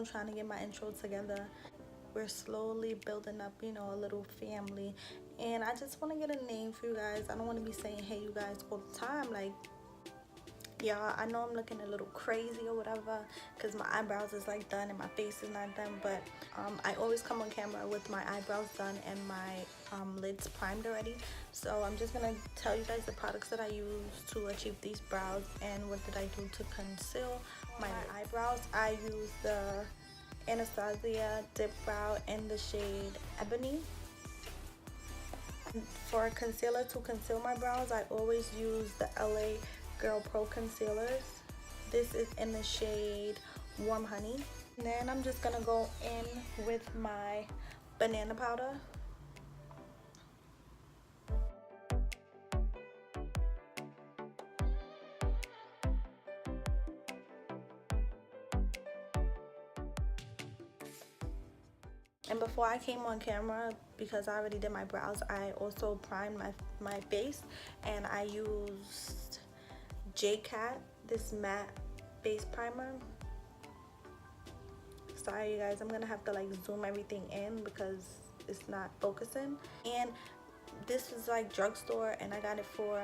know, trying to get my intro together. We're slowly building up, you know, a little family. And I just want to get a name for you guys. I don't want to be saying, hey, you guys, all the time. Like, yeah, I know I'm looking a little crazy or whatever because my eyebrows is like done and my face is not done, but I always come on camera with my eyebrows done and my lids primed already. So I'm just gonna tell you guys the products that I use to achieve these brows and what did I do to conceal my eyebrows. I use the Anastasia Dip Brow in the shade Ebony. For concealer to conceal my brows, I always use the LA Girl Pro concealers. This is in the shade Warm Honey. And then I'm just gonna go in with my banana powder. And before I came on camera, because I already did my brows, I also primed my face, and I used J-Cat, this matte base primer. Sorry you guys, I'm gonna have to like zoom everything in because it's not focusing. And this was like drugstore and I got it for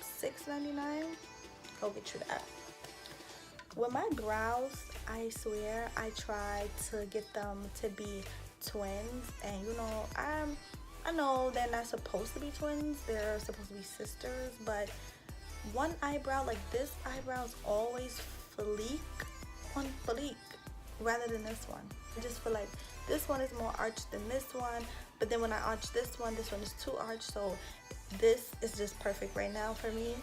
$6.99. Go get you that. With my brows, I swear I try to get them to be twins, and you know, I know they're not supposed to be twins, they're supposed to be sisters, but one eyebrow, like this eyebrow, is always fleek on fleek rather than this one. I just feel like this one is more arched than this one, but then when I arch this one is too arched, so this is just perfect right now for me.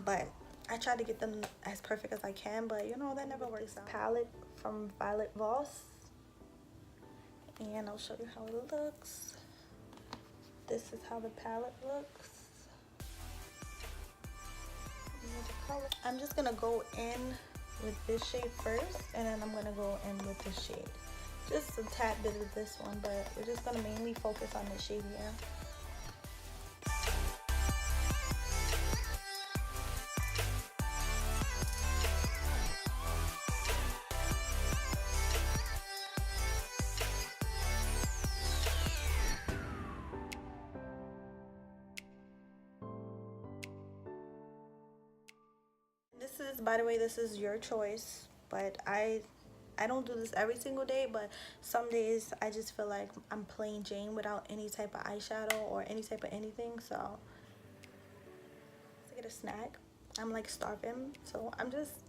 But I try to get them as perfect as I can, but you know, that never works out. Palette from Violet Voss, and I'll show you how it looks. This is how the palette looks. I'm just gonna go in with this shade first, and then I'm gonna go in with this shade. Just a tad bit of this one, but we're just gonna mainly focus on this shade here. This is, by the way, this is your choice, but I don't do this every single day, but some days I just feel like I'm plain Jane without any type of eyeshadow or any type of anything. So to get a snack, I'm like starving, so I'm just,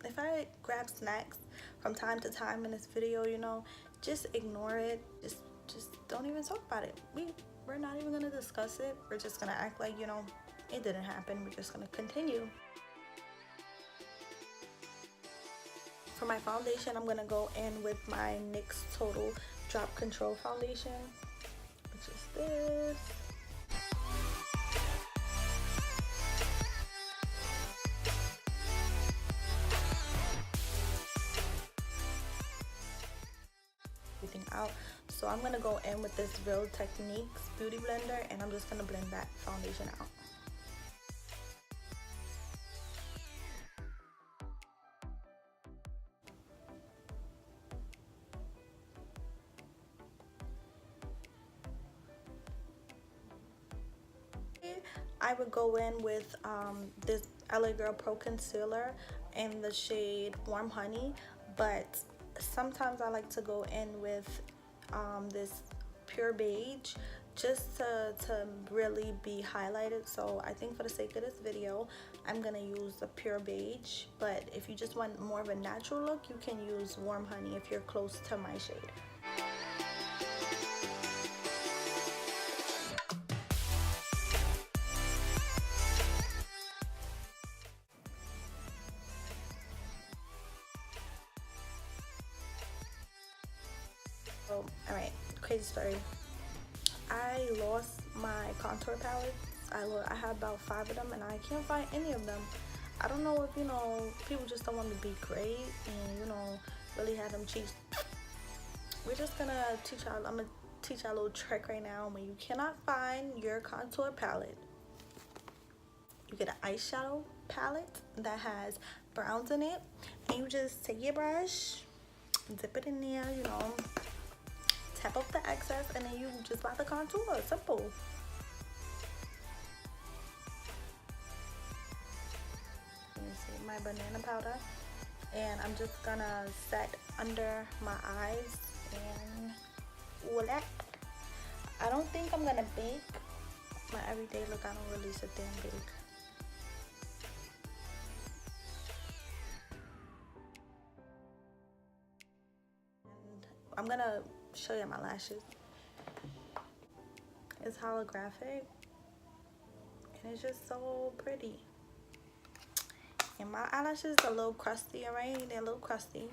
if I grab snacks from time to time in this video, you know, just ignore it. Just don't even talk about it. We're not even gonna discuss it. We're just gonna act like, you know, it didn't happen. We're just gonna continue. For my foundation, I'm gonna go in with my NYX Total Drop Control Foundation, which is this. Everything out. So I'm gonna go in with this Real Techniques Beauty Blender, and I'm just gonna blend that foundation out. I would go in with this LA Girl Pro Concealer in the shade Warm Honey, but sometimes I like to go in with this Pure Beige just to really be highlighted. So I think for the sake of this video, I'm gonna use the Pure Beige, but if you just want more of a natural look, you can use Warm Honey if you're close to my shade. So, alright, crazy story. I lost my contour palettes. I had about 5 of them and I can't find any of them. I don't know if, you know, people just don't want to be great and, you know, really have them cheap. We're just gonna teach y'all, I'm gonna teach y'all a little trick right now. When you cannot find your contour palette, you get an eyeshadow palette that has browns in it, and you just take your brush dip it in there, you know, tap up the excess, and then you just about the contour. Simple. Let me see my banana powder, and I'm just gonna set under my eyes and voila. I don't think I'm gonna bake my everyday look. I don't really sit there and bake. And I'm gonna show you my lashes. It's holographic and it's just so pretty. And my eyelashes are a little crusty, alright? They're a little crusty.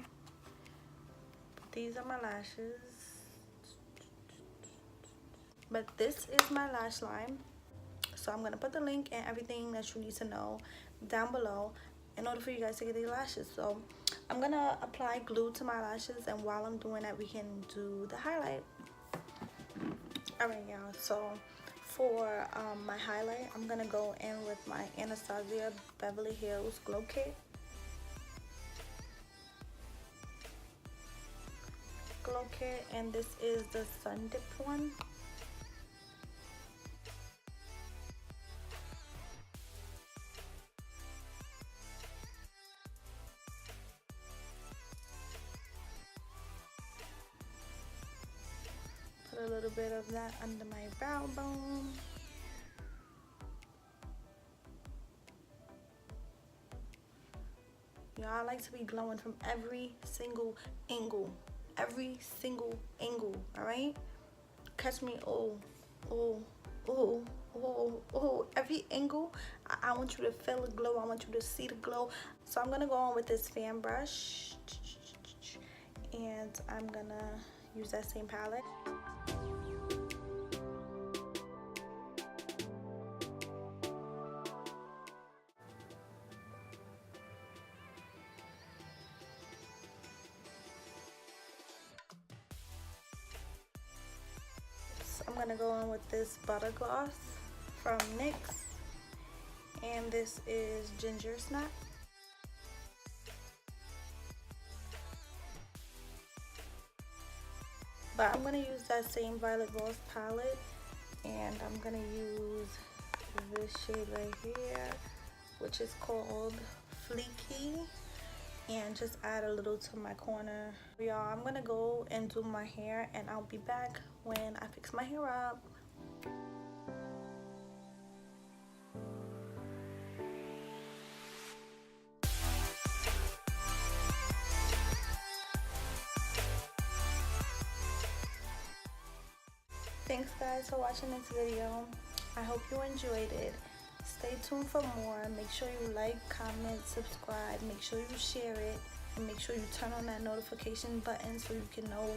But these are my lashes. But this is my lash line. So I'm gonna put the link and everything that you need to know down below in order for you guys to get these lashes. So I'm gonna apply glue to my lashes, and while I'm doing that, we can do the highlight. Alright, y'all, so for my highlight, I'm gonna go in with my Anastasia Beverly Hills Glow Kit. And this is the Sun Dip one. Put a little bit of that under my brow bone. Y'all, I like to be glowing from every single angle. Every single angle, alright? Catch me, oh, oh, oh, oh, oh. Every angle, I want you to feel the glow. I want you to see the glow. So I'm going to go on with this fan brush. And I'm going to use that same palette. I'm gonna go in with this butter gloss from NYX, and this is Ginger Snap. But I'm gonna use that same Violet Rose palette, and I'm gonna use this shade right here, which is called Fleeky, and just add a little to my corner. Y'all, I'm gonna go and do my hair, and I'll be back when I fix my hair up. Thanks guys for watching this video. I hope you enjoyed it. Stay tuned for more. Make sure you like, comment, subscribe. Make sure you share it, and make sure you turn on that notification button so you can know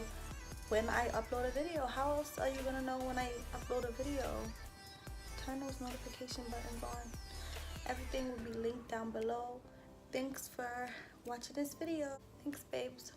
when I upload a video. How else are you gonna know when I upload a video? Turn those notification buttons on. Everything will be linked down below. Thanks for watching this video. Thanks, babes.